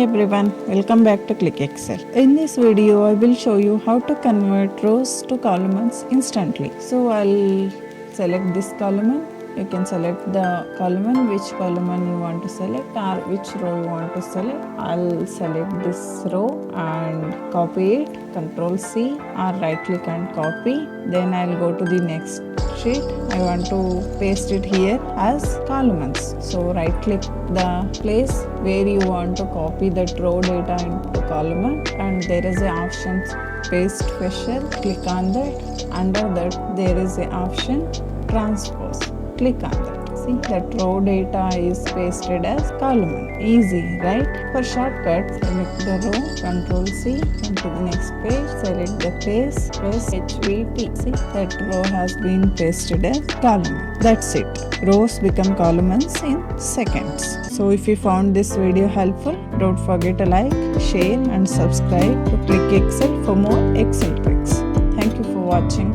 everyone, welcome back to Click Excel. In this video, I will show you how to convert rows to columns instantly. So I'll select this column. You can select the column, which column you want to select or which row you want to select. I'll select this row and copy it, Ctrl C or right click and copy. Then I'll go to the next sheet. I want to paste it here as columns. So right click the place where you want to copy that row data into column, and there is an option paste special. Click on that. Under that there is an option transpose. Click on that. See, that row data is pasted as column. Easy, right? For shortcut, select the row, Ctrl C, come to the next page, select the place, press HVT. See, that row has been pasted as column. That's it. Rows become columns in seconds. So if you found this video helpful, don't forget to like, share and subscribe to Click Excel for more Excel tricks. Thank you for watching.